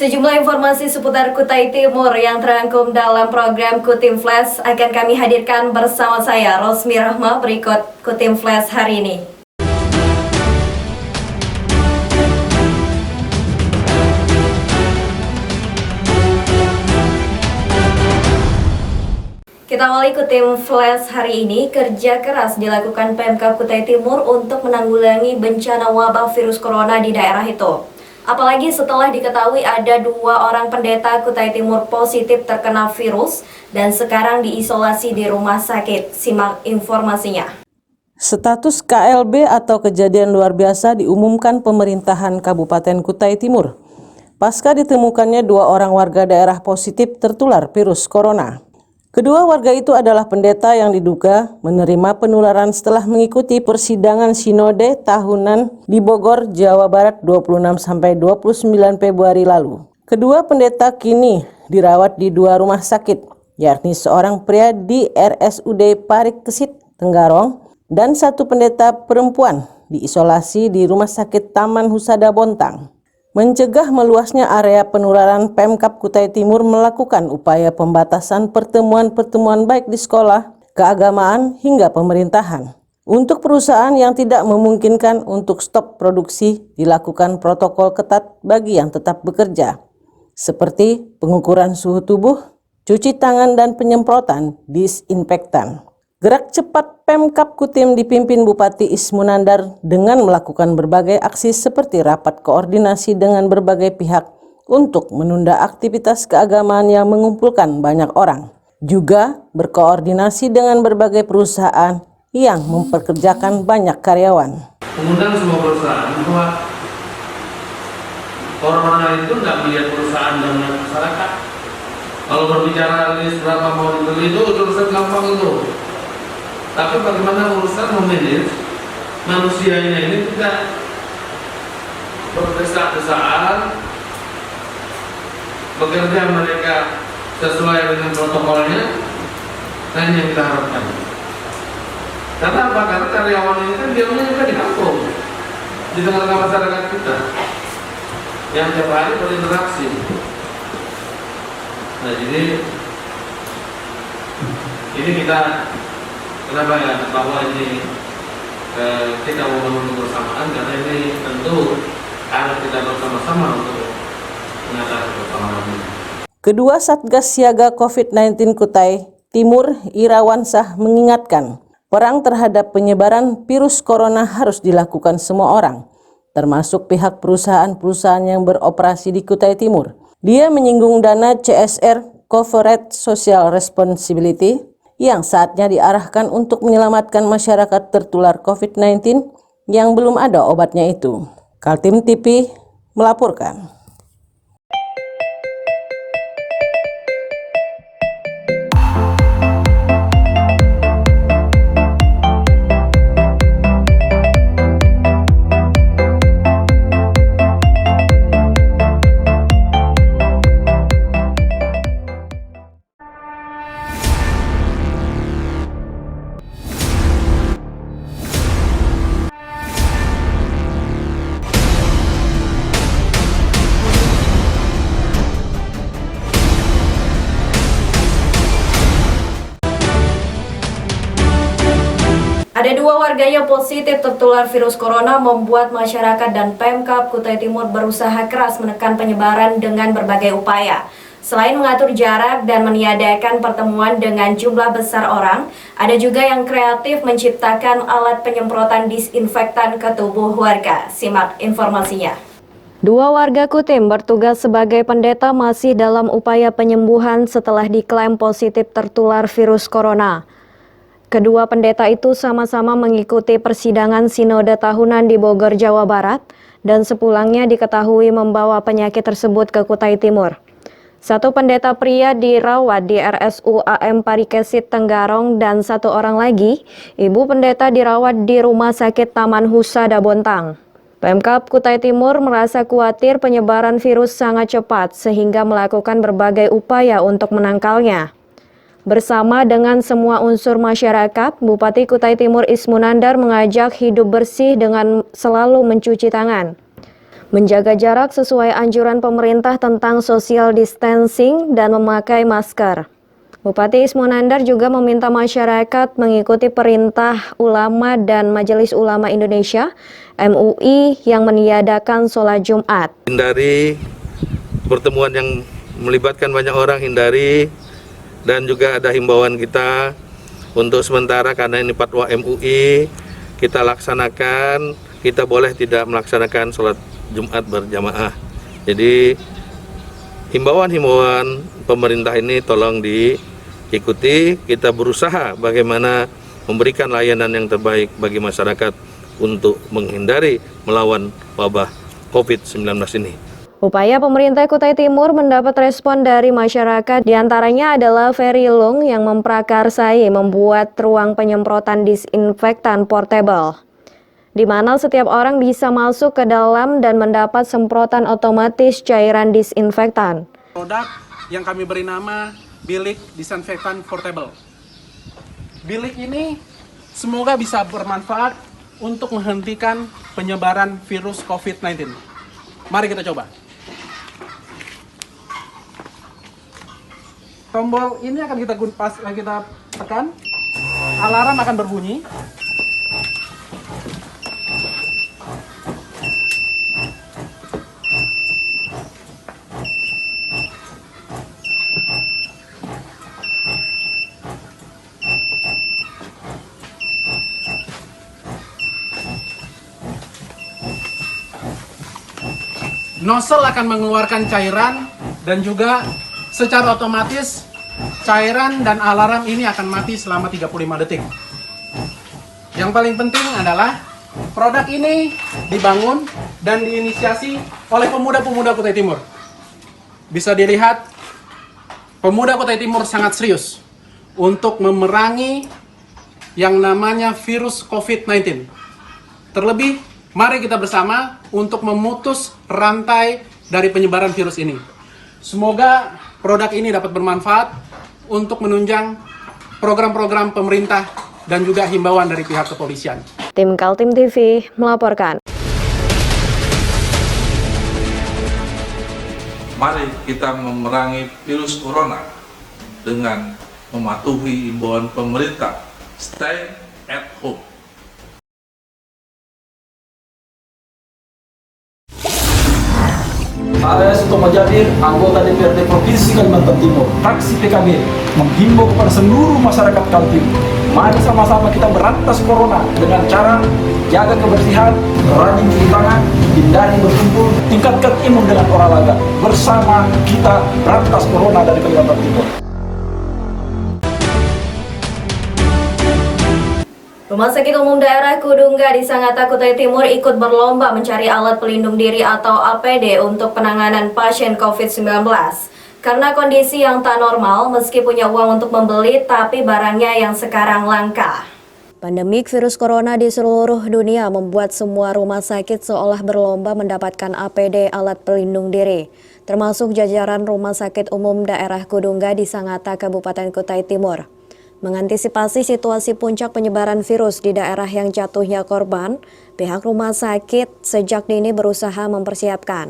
Sejumlah informasi seputar Kutai Timur yang terangkum dalam program Kutim Flash akan kami hadirkan bersama saya, Rosmi Rahma, berikut Kutim Flash hari ini. Kita awali Kutim Flash hari ini. Kerja keras dilakukan Pemkab Kutai Timur untuk menanggulangi bencana wabah virus corona di daerah itu. Apalagi setelah diketahui ada 2 orang pendeta Kutai Timur positif terkena virus dan sekarang diisolasi di rumah sakit. Simak informasinya. Status KLB atau kejadian luar biasa diumumkan pemerintahan Kabupaten Kutai Timur pasca ditemukannya 2 orang warga daerah positif tertular virus corona. Kedua warga itu adalah pendeta yang diduga menerima penularan setelah mengikuti persidangan sinode tahunan di Bogor, Jawa Barat 26-29 Februari lalu. Kedua pendeta kini dirawat di 2 rumah sakit, yakni seorang pria di RSUD Parikesit, Tenggarong, dan 1 pendeta perempuan diisolasi di Rumah Sakit Taman Husada Bontang. Mencegah meluasnya area penularan, Pemkab Kutai Timur melakukan upaya pembatasan pertemuan-pertemuan baik di sekolah, keagamaan, hingga pemerintahan. Untuk perusahaan yang tidak memungkinkan untuk stop produksi, dilakukan protokol ketat bagi yang tetap bekerja, seperti pengukuran suhu tubuh, cuci tangan, dan penyemprotan disinfektan. Gerak cepat Pemkab Kutim dipimpin Bupati Ismunandar dengan melakukan berbagai aksi seperti rapat koordinasi dengan berbagai pihak untuk menunda aktivitas keagamaan yang mengumpulkan banyak orang. Juga berkoordinasi dengan berbagai perusahaan yang memperkerjakan banyak karyawan. Mengundang semua perusahaan bahwa corona itu nggak melihat perusahaan dan masyarakat. Kalau berbicara list berapa mau dibeli itu urusan gampang itu. Tapi bagaimana urusan memanage manusianya ini tidak berdesak-desakan, bekerja mereka sesuai dengan protokolnya, dan yang kita harapkan. Karena apa? Karena karyawan ini kan diamnya juga di kampung, di tengah-tengah masyarakat kita, yang tiap hari berinteraksi. Nah, jadi ini kita kenapa ya, bahwa ini kita mau menunggu bersamaan, karena ini tentu harus kita bersama-sama untuk mengatasi persoalan ini. Kedua Satgas Siaga COVID-19 Kutai Timur, Irawansah, mengingatkan perang terhadap penyebaran virus corona harus dilakukan semua orang, termasuk pihak perusahaan-perusahaan yang beroperasi di Kutai Timur. Dia menyinggung dana CSR, Corporate Social Responsibility, yang saatnya diarahkan untuk menyelamatkan masyarakat tertular COVID-19 yang belum ada obatnya itu. Kaltim TV melaporkan. Ada 2 warga yang positif tertular virus corona membuat masyarakat dan Pemkab Kutai Timur berusaha keras menekan penyebaran dengan berbagai upaya. Selain mengatur jarak dan meniadakan pertemuan dengan jumlah besar orang, ada juga yang kreatif menciptakan alat penyemprotan disinfektan ke tubuh warga. Simak informasinya. 2 warga Kutim bertugas sebagai pendeta masih dalam upaya penyembuhan setelah diklaim positif tertular virus corona. Kedua pendeta itu sama-sama mengikuti persidangan sinode tahunan di Bogor, Jawa Barat, dan sepulangnya diketahui membawa penyakit tersebut ke Kutai Timur. 1 pendeta pria dirawat di RSUAM Parikesit, Tenggarong, dan 1 orang lagi, ibu pendeta dirawat di Rumah Sakit Taman Husada Bontang. Pemkab Kutai Timur merasa khawatir penyebaran virus sangat cepat sehingga melakukan berbagai upaya untuk menangkalnya. Bersama dengan semua unsur masyarakat, Bupati Kutai Timur Ismunandar mengajak hidup bersih dengan selalu mencuci tangan. Menjaga jarak sesuai anjuran pemerintah tentang social distancing dan memakai masker. Bupati Ismo Nandar juga meminta masyarakat mengikuti perintah ulama dan Majelis Ulama Indonesia (MUI) yang meniadakan sholat Jumat. Hindari pertemuan yang melibatkan banyak orang, hindari, dan juga ada himbauan kita untuk sementara karena ini fatwa MUI kita laksanakan, kita boleh tidak melaksanakan sholat Jumat berjamaah. Jadi himbauan-himbauan pemerintah ini tolong diikuti. Kita berusaha bagaimana memberikan layanan yang terbaik bagi masyarakat untuk menghindari melawan wabah COVID-19 ini. Upaya pemerintah Kutai Timur mendapat respon dari masyarakat, diantaranya adalah Ferry Lung yang memprakarsai membuat ruang penyemprotan disinfektan portable, di mana setiap orang bisa masuk ke dalam dan mendapat semprotan otomatis cairan disinfektan. Produk yang kami beri nama bilik disinfektan portable. Bilik ini semoga bisa bermanfaat untuk menghentikan penyebaran virus COVID-19. Mari kita coba. Tombol ini akan kita tekan, alarm akan berbunyi. Nozzle akan mengeluarkan cairan dan juga secara otomatis cairan dan alarm ini akan mati selama 35 detik. Yang paling penting adalah produk ini dibangun dan diinisiasi oleh pemuda-pemuda Kutai Timur. Bisa dilihat, pemuda Kutai Timur sangat serius untuk memerangi yang namanya virus COVID-19. Terlebih, mari kita bersama untuk memutus rantai dari penyebaran virus ini. Semoga produk ini dapat bermanfaat untuk menunjang program-program pemerintah dan juga himbauan dari pihak kepolisian. Tim Kaltim TV melaporkan. Mari kita memerangi virus corona dengan mematuhi himbauan pemerintah. Stay at home. Saya Sutomo Jabir, anggota DPRD Provinsi Kalimantan Timur, fraksi PKB, menghimbau kepada seluruh masyarakat Kaltim. Mari sama-sama kita berantas corona dengan cara jaga kebersihan, rajin cuci tangan, hindari berkumpul, tingkatkan imun dengan olahraga. Bersama kita berantas corona dari Kalimantan Timur. Rumah Sakit Umum Daerah Kudungga di Sangatta, Kutai Timur ikut berlomba mencari alat pelindung diri atau APD untuk penanganan pasien COVID-19. Karena kondisi yang tak normal, meski punya uang untuk membeli, tapi barangnya yang sekarang langka. Pandemik virus corona di seluruh dunia membuat semua rumah sakit seolah berlomba mendapatkan APD alat pelindung diri, termasuk jajaran Rumah Sakit Umum Daerah Kudungga di Sangatta, Kabupaten Kutai Timur. Mengantisipasi situasi puncak penyebaran virus di daerah yang jatuhnya korban, pihak rumah sakit sejak dini berusaha mempersiapkan.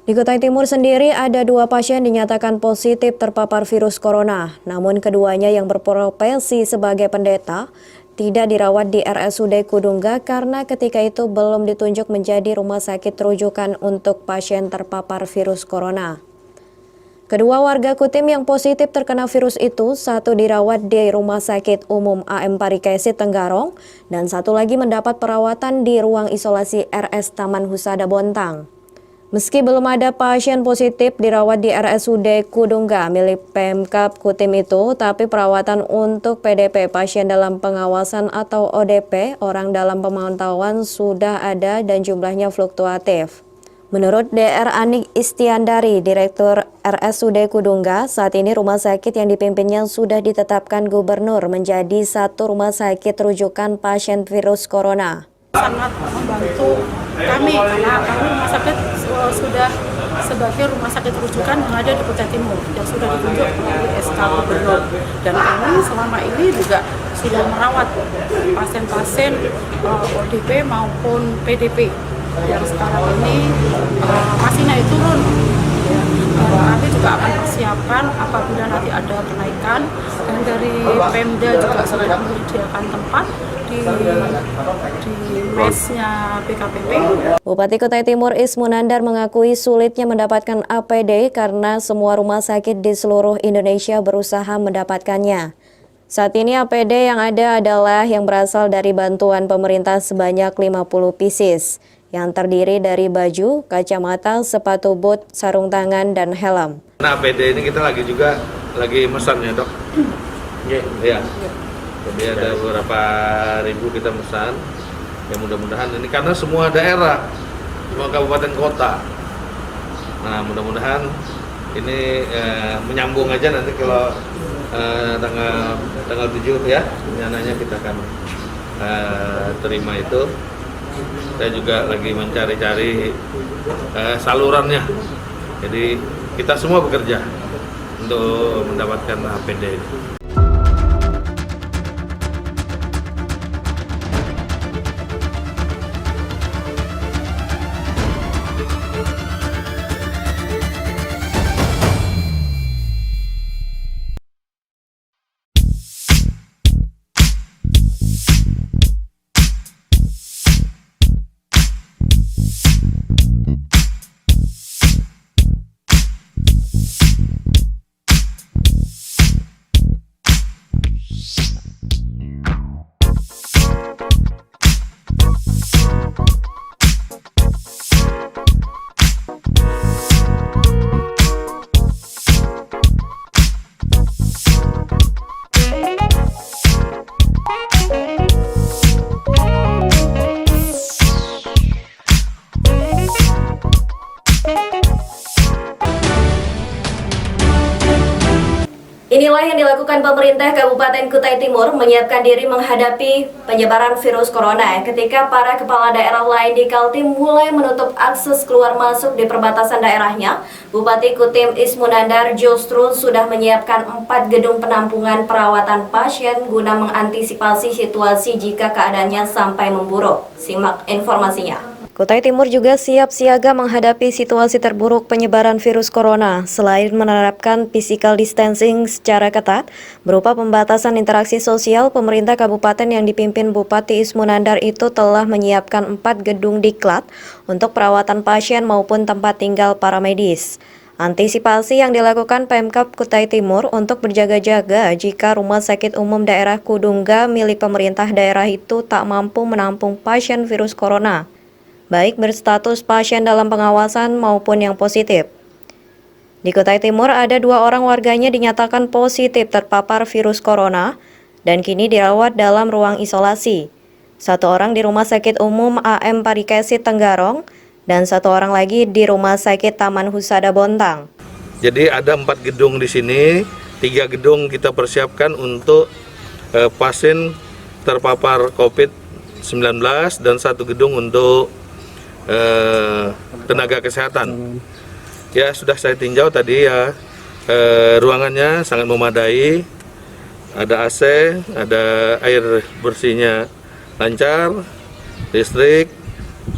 Di Kutai Timur sendiri ada 2 pasien dinyatakan positif terpapar virus corona, namun keduanya yang berprofesi sebagai pendeta tidak dirawat di RSUD Kudungga karena ketika itu belum ditunjuk menjadi rumah sakit rujukan untuk pasien terpapar virus corona. Kedua warga Kutim yang positif terkena virus itu, satu dirawat di Rumah Sakit Umum AM Parikesit Tenggarong, dan satu lagi mendapat perawatan di ruang isolasi RS Taman Husada Bontang. Meski belum ada pasien positif dirawat di RSUD Kudungga milik Pemkab Kutim itu, tapi perawatan untuk PDP pasien dalam pengawasan atau ODP, orang dalam pemantauan sudah ada dan jumlahnya fluktuatif. Menurut Dr. Anik Istiandari, Direktur RSUD Kudungga, saat ini rumah sakit yang dipimpinnya sudah ditetapkan gubernur menjadi satu rumah sakit rujukan pasien virus corona. Sangat membantu kami karena kami rumah sakit sudah sebagai rumah sakit rujukan yang ada di Kutai Timur yang sudah ditunjuk melalui SK Gubernur, dan kami selama ini juga sudah merawat pasien-pasien ODP maupun PDP yang sekarang ini masih naik turun. Ya. Dan kami juga akan persiapkan apabila nanti ada kenaikan, dan dari Pemda juga sudah menyediakan tempat di mesnya BKPP. Bupati Kutai Timur Ismunandar mengakui sulitnya mendapatkan APD karena semua rumah sakit di seluruh Indonesia berusaha mendapatkannya. Saat ini APD yang ada adalah yang berasal dari bantuan pemerintah sebanyak 50 pieces yang terdiri dari baju, kacamata, sepatu boot, sarung tangan, dan helm. Nah, APD ini kita lagi mesan ya, Dok? Iya. Jadi ada beberapa ribu kita mesan. Ya mudah-mudahan ini karena semua daerah, semua kabupaten kota. Nah, mudah-mudahan ini menyambung aja nanti kalau tanggal 7 ya, rencananya kita akan terima itu. Saya juga lagi mencari-cari salurannya. Jadi kita semua bekerja untuk mendapatkan APD ini. Inilah yang dilakukan pemerintah Kabupaten Kutai Timur menyiapkan diri menghadapi penyebaran virus corona ketika para kepala daerah lain di Kaltim mulai menutup akses keluar masuk di perbatasan daerahnya. Bupati Kutim Ismunandar justru sudah menyiapkan 4 gedung penampungan perawatan pasien guna mengantisipasi situasi jika keadaannya sampai memburuk. Simak informasinya. Kutai Timur juga siap siaga menghadapi situasi terburuk penyebaran virus corona. Selain menerapkan physical distancing secara ketat, berupa pembatasan interaksi sosial, pemerintah kabupaten yang dipimpin Bupati Ismunandar itu telah menyiapkan 4 gedung diklat untuk perawatan pasien maupun tempat tinggal para medis. Antisipasi yang dilakukan Pemkab Kutai Timur untuk berjaga-jaga jika Rumah Sakit Umum Daerah Kudungga milik pemerintah daerah itu tak mampu menampung pasien virus corona, baik berstatus pasien dalam pengawasan maupun yang positif. Di Kutai Timur ada 2 orang warganya dinyatakan positif terpapar virus corona dan kini dirawat dalam ruang isolasi. 1 orang di Rumah Sakit Umum AM Parikesit Tenggarong dan 1 orang lagi di Rumah Sakit Taman Husada Bontang. Jadi ada 4 gedung di sini, 3 gedung kita persiapkan untuk pasien terpapar COVID-19 dan 1 gedung untuk tenaga kesehatan. Ya sudah saya tinjau tadi ya, ruangannya sangat memadai, ada AC, ada air bersihnya lancar, listrik,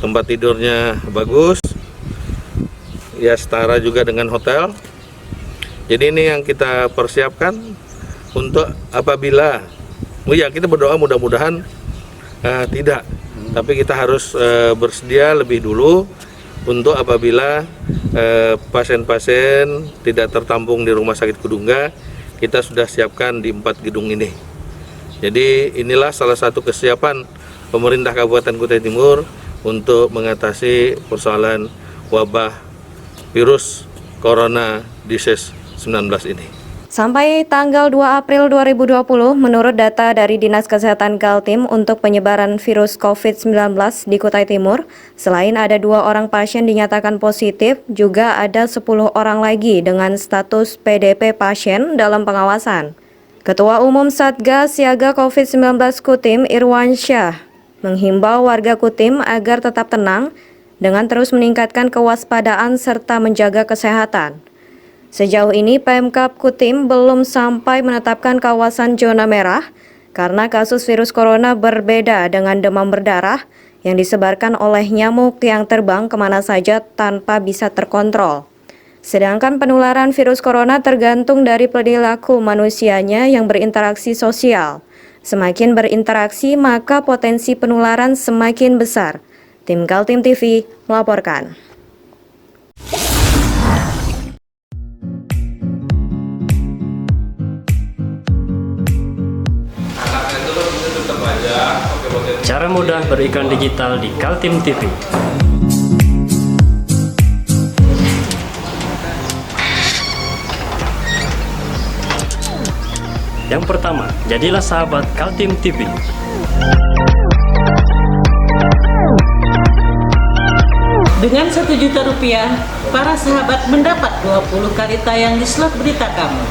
tempat tidurnya bagus, ya setara juga dengan hotel. Jadi ini yang kita persiapkan untuk apabila, ya kita berdoa mudah-mudahan tidak. Tapi kita harus bersedia lebih dulu untuk apabila pasien-pasien tidak tertampung di Rumah Sakit Kudungga, kita sudah siapkan di 4 gedung ini. Jadi inilah salah satu kesiapan pemerintah Kabupaten Kutai Timur untuk mengatasi persoalan wabah virus Corona Disease 19 ini. Sampai tanggal 2 April 2020, menurut data dari Dinas Kesehatan Kaltim untuk penyebaran virus COVID-19 di Kutai Timur, selain ada 2 orang pasien dinyatakan positif, juga ada 10 orang lagi dengan status PDP pasien dalam pengawasan. Ketua Umum Satgas Siaga COVID-19 Kutim, Irwansyah, menghimbau warga Kutim agar tetap tenang dengan terus meningkatkan kewaspadaan serta menjaga kesehatan. Sejauh ini Pemkab Kutim belum sampai menetapkan kawasan zona merah karena kasus virus corona berbeda dengan demam berdarah yang disebarkan oleh nyamuk yang terbang kemana saja tanpa bisa terkontrol. Sedangkan penularan virus corona tergantung dari perilaku manusianya yang berinteraksi sosial. Semakin berinteraksi, maka potensi penularan semakin besar. Tim Kaltim TV melaporkan. Cara mudah beriklan digital di Kaltim TV. Yang pertama, jadilah sahabat Kaltim TV. Dengan Rp1.000.000, para sahabat mendapat 20 kali tayang di slot berita kamu.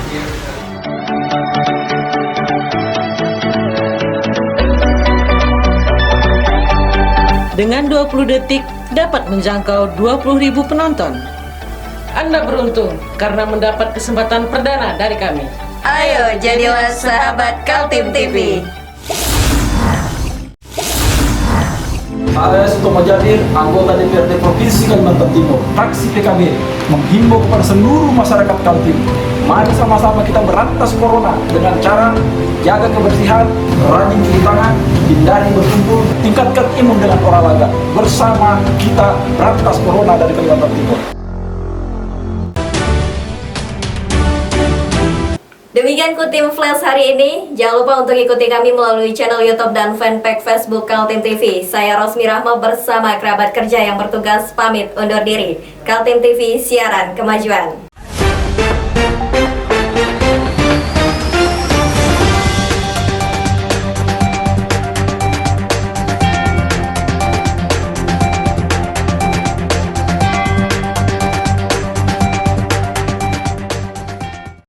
Dengan 20 detik dapat menjangkau 20.000 penonton. Anda beruntung karena mendapat kesempatan perdana dari kami. Ayo jadilah sahabat Kaltim TV. Saya Sutomo Jabir, anggota DPRD Provinsi Kalimantan Timur, fraksi PKB, menghimbau kepada seluruh masyarakat Kaltim. Mari sama-sama kita berantas corona dengan cara jaga kebersihan, rajin cuci tangan, hindari berkumpul, tingkatkan imun dengan olahraga. Bersama kita berantas corona dari Kalimantan Timur. Demikian Kutim Flash hari ini. Jangan lupa untuk ikuti kami melalui channel YouTube dan fanpage Facebook Kaltim TV. Saya Rosmi Rahma bersama kerabat kerja yang bertugas pamit undur diri. Kaltim TV, siaran kemajuan.